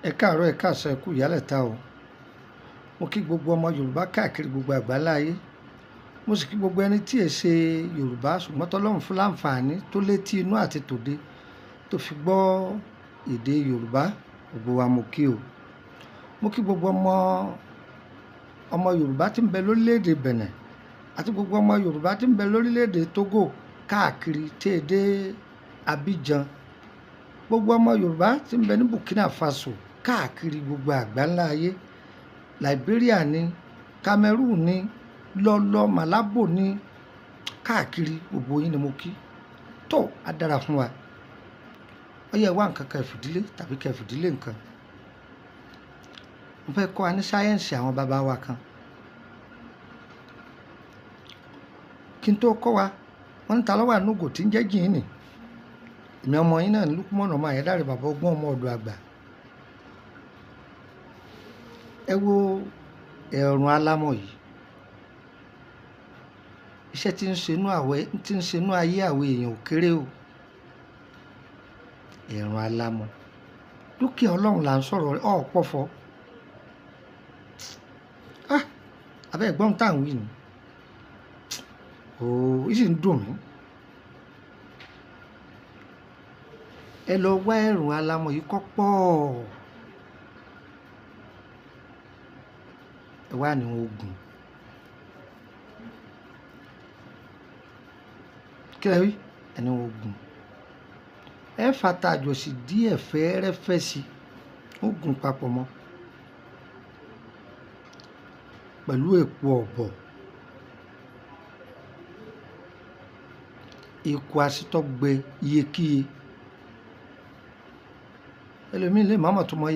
Ẹ káàárọ̀, ẹ káàsán, ẹ kú ìyálẹ̀ta o. Mo kí gbogbo ọmọ Yorùbá káàkiri gbogbo àgbáláyé. Mo sì kí gbogbo ẹni tí ẹ ṣe Yorùbá ṣùgbọ́n tọ́lọ́run fún láǹfààní tó létí inú àti tòde tó fi gbọ́ èdè Yorùbá. Gbogbo wa mo kí o. Mo kí gbogbo ọmọ Yorùbá tí ń bẹ lórílẹ̀‐èdè Benin àti gbogbo ọmọ Yorùbá tí ń bẹ lórílẹ̀‐èdè Togo káàkiri tí è dé Abidjan. Gbogbo ọmọ Yorùbá tí ń bẹ ní Burkina Faso káàkiri gbogbo àgbáńlá ayé, Liberia ní, Cameroon ní, lọ́lọ́ Malabo ní, káàkiri gbogbo yín ni mo kí. Tó a dára fún wa. Ó yẹ wá nǹkan kan fìdílé tàbí kẹ́ fìdílé nǹkan. Mo fẹ́ kọ́ wa ní sáyẹ́ǹsì àwọn bàbá wa kan. Kí n tó kọ́ wa, wọ́n ní ta ló wà nùgò tí ń jẹ́ jìnnì. Èmi ọmọ yín náà ní Lúkúmọ̀nù ọmọ Àyẹ́dáre bàbá ọgbọ́n ọmọ ọ̀dọ̀ àgbà. Ẹ wo ẹ̀rùn alámọ̀ yìí. Iṣẹ́ tí ń ṣe inú ayé àwọn èèyàn ò kéré o. Ẹ̀rùn alámọ̀. Dúkìá Ọlọ́run là ń sọ̀rọ̀ rẹ̀ pọ̀fọ́. Abẹ́ ẹ̀gbọ́n tá à ń wí ni. Ó sì ń dùn mí. Ẹ lọ wá ẹ̀rùn alámọ̀ yìí kọ́ pọ̀. Ẹ wá ní ogun. Kí lẹ wí? Ẹni ogun. Ẹ fata àjọsí díẹ̀ fẹ́ẹ́rẹ́fẹ́ sí ogun papọ̀ mọ́ pẹ̀lú èpo ọ̀bọ̀. Èkó asítọ́gbẹ iyekíye. Ẹlòmíín lè mọ̀mọ́ tó mọ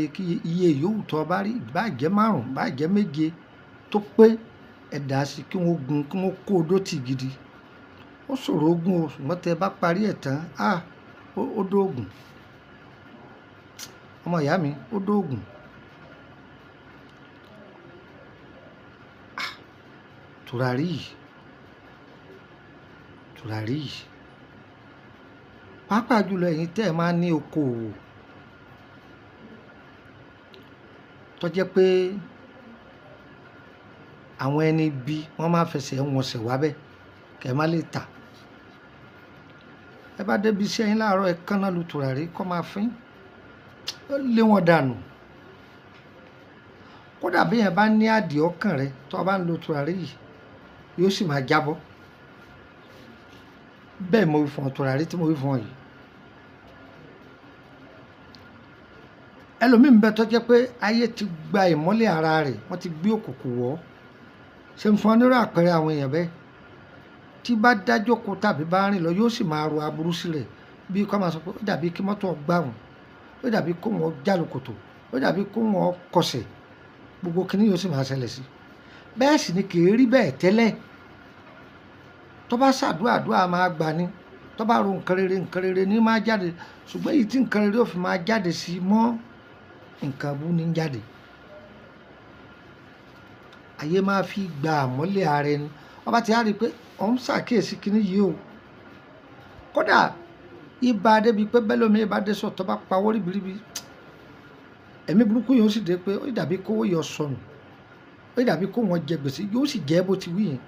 iye yòówù tó bá rí, bá jẹ́ 5, bá jẹ́ 7 tó pé ẹ̀dá sí kí wọ́n gun, kí wọ́n kó odó tì gidi. Ó ṣòro ogun o, ṣùgbọ́n tẹ bá parí ẹ̀ tán, ó dóògùn. Ọmọ ìyá mi, ó dóògùn. Tùràrí yìí. Pàápàá jùlọ ẹ̀yin tẹ́ ẹ máa ní okòwò tó jẹ́ pé àwọn ẹni bí wọ́n máa fẹsẹ̀ wọn ṣẹ̀ wá bẹ́ẹ̀ kẹ́ ẹ má lè tà. Ẹ bá débi iṣẹ́ yín láàárọ̀ ẹ kánná lu tùràrí kó máa fín. Ó lé wọn dànù. Kódà bí yẹn bá ní àdìẹ ọkàn rẹ tó bá ń lo tùràrí yìí yóò sì máa jábọ́. Bẹ́ẹ̀ mo wí fún ọ tùràrí tí mo wí fún ọ yìí. Ẹlòmíín bẹ tó jẹ́ pé ayé ti gba ìmọ́lẹ̀ ara rẹ̀, wọ́n ti gbé òkùnkùn wọ̀. Ṣé ń fún ọ nírò àpẹẹrẹ àwọn èèyàn bẹ́ẹ̀ tí bá dájókòó tàbí bá rìn lọ yóò sì máa ro aburú sí rẹ̀ bí kò máa sọ pé ó dàbí kí mọ́tò gbá wọn, ó dàbí kó wọn jálùkòtò, ó dàbí kó wọn kọsẹ̀, gbogbo kìíní yóò sì máa ṣẹlẹ̀ sí. Bẹ́ẹ̀ sì ni kì í rí bẹ́ẹ̀ tẹ́lẹ̀. Tó bá ṣàdúrà àdúrà máa gbà ní, tó bá ro nǹkan rere ní máa jáde, ṣùgbọ́n èyí tí nǹkan rere ò fi máa jáde sí mọ́ nǹkan bú ní jáde. Ayé máa fi gba àmọ́lẹ̀ ara ẹni. Wọ́n bá ti rí i pé òun ṣàkíyèsí kíní yìí o. Kódà ibà débi pé bẹ́ẹ̀ lómi ibà dé sọ tó bá pawọ́ ríbiríbi. Ẹ̀mí burúkú yóò sì dé pé ó dàbí kówó yọ sọnù, ó dàbí kó wọn jẹ gbèsè, yóò sì jẹ́ bó ti wí yẹn.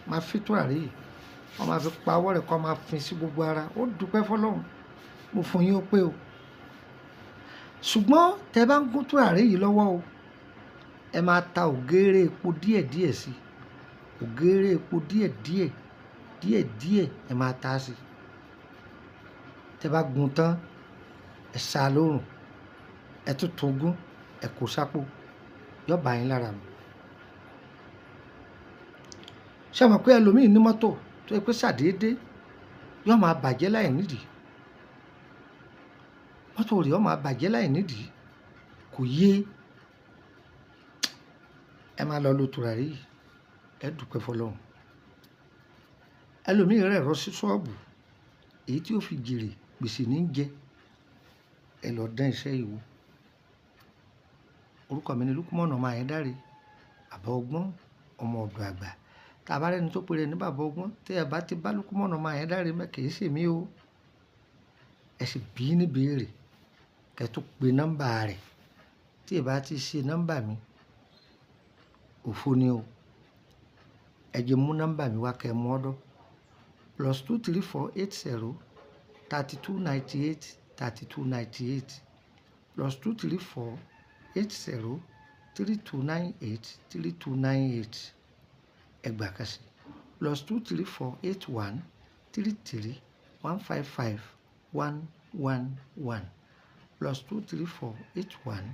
Máa fi tùràrí yìí, wọ́n máa fi pawọ́ rẹ̀ kó máa fin sí gbogbo ara. Ó dúpẹ́ fọlọ́run, mo fún yín ó pé o. Ṣùgbọ́n tẹ bá ń gún tùràrí yìí lọ́wọ́ o, ẹ máa ta ògèrè epo díẹ̀díẹ̀ sí. Ògèrè epo díẹ̀díẹ̀ ẹ máa ta sí. Tẹ bá gún tán, ẹ sá lórùn, ẹ tún gún, ẹ kó sápò, yóò bá yín lára mu. Ṣé mọ̀ pé ẹlòmíín ní mọ́tò tó yẹ pé ṣàdédé yóò máa bàjẹ́ láì nídìí. Mọ́tò rẹ̀ yóò máa bàjẹ́ láì nídìí. Kò yé. Ẹ máa lọ lo tùràrí yìí, ẹ dúpẹ́ fọlọ́run. Ẹlòmíín rẹ̀ rọ sí ṣọ́ọ̀bù èyí tí ó fi jèrè gbèsè ní jẹ. Ẹ lọ dán iṣẹ́ yìí wò. Orúkọ mi ni Lúkúmọ̀nù ọmọ Àyẹ́dáre bàbá ọgbọ́n ọmọ ọ̀dọ̀ àgbà. Tá a bá rẹ́ni tó pèrè ní bàbá ọgbọ́n tí ẹ bá ti bá Lúkúmọ̀nù ọmọ Àyẹ́dáre mẹ́ kì í ṣe mí o. Ẹ sì bí ní béèrè kẹ́ tó pe nọ́mbà rẹ̀ tí ì bá ti ṣe nọ́mbà mi òfo ni o. Ẹ jẹ́ mú nọ́mbà mi wá kẹ́ mú ọ́dọ̀ +23480 3298 3298 +23480 3298 3298 ẹgbàá kan sí +23481 33 155 111 +23481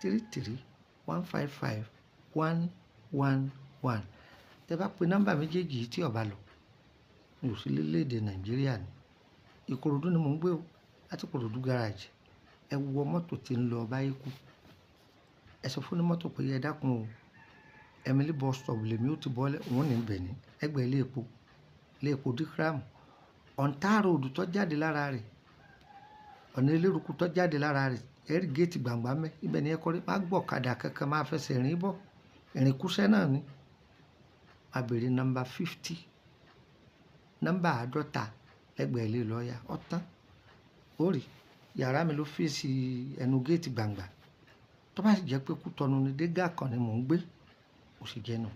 33 155 111. Tẹ́ bá pe nọ́mbà méjèèjì yìí tí ó bá lọ, mi ò sí lórílẹ̀-èdè Nàìjíríà ni. Ìkòròdú ni mò ń gbé o, láti Ìkòròdú gáràjì. Ẹ wọ mọ́tò tí ń lọ Báyékú. Ẹ sọ fún onímọ́tò pé ẹ dákun o, Emily bus stop lèmi ó ti bọ́lẹ̀, òun ní bẹ̀ ní ẹgbẹ́ ilé epo díkírámù. Ọ̀ǹtá ròdù tó jáde lára rẹ̀, ọ̀nà eléruku tó jáde lára rẹ̀, ẹ̀rí géètì gbàngbà mẹ́, ibẹ̀ ni ẹ kọ́rí. Má gbọ̀kadà kankan, máa fẹsẹ̀ rìn bọ̀, ìrìnkúṣẹ́ náà ni. Má bèrè nọ́mbà 50, nọ́mbà 50 lẹ́gbẹ̀ẹ́ ilé lọ́ọ̀yà ọ̀tán. Ó rí yàrá mi ló fèsì ẹnu géètì gbàngbà. Tó bá sì jẹ́ pé Kútọ́nù ni dégà kan ni mò ń gbé, ó sì jẹ́ nù.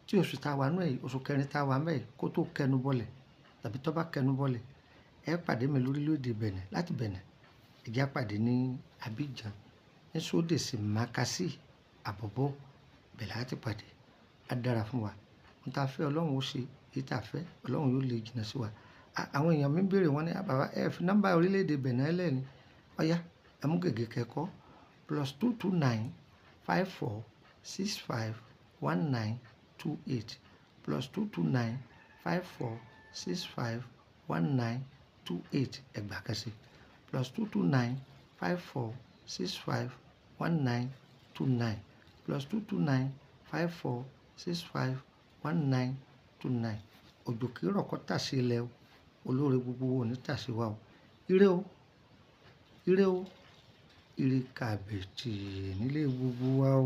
Tí oṣù tá a wà nú ẹ̀, oṣù kẹrin tá a wà mẹ́ kó tó kẹnu bọ́lẹ̀, tàbí tó bá kẹnu bọ́lẹ̀, ẹ pàdé mi lórílẹ̀-èdè Bẹ̀nẹ̀. Láti Bẹ̀nẹ̀ ẹ jẹ́ pàdé ní Abidjan, ní Sódèsì, Makassi, Àbọ̀bọ̀, bẹ̀ láti pàdé. Á dára fún wa. Ohun tá a fẹ́ Ọlọ́run ó ṣe, èyí tá a fẹ́ Ọlọ́run yóò lè jìnnà sí wa. Àwọn èèyàn mi ń béèrè wọ́n ní bàbá ẹ fi nọ́mbà orílẹ̀-èdè Bẹ̀nẹ̀ lẹ́ni. Ọ̀yá ẹ mú gègé kẹ́kọ̀ọ́ +229 54 65 1928 +229 54 65 1928 ẹgbàá kan sí +229 54 65 1929 +229 54 65 1929. Òjò kì í rọ̀ kó tà sí ilẹ̀ o, olóore gbogbo wo ní tà sí wa o. Ire o, ire o, ire kàbìtì nílé gbogbo wa o.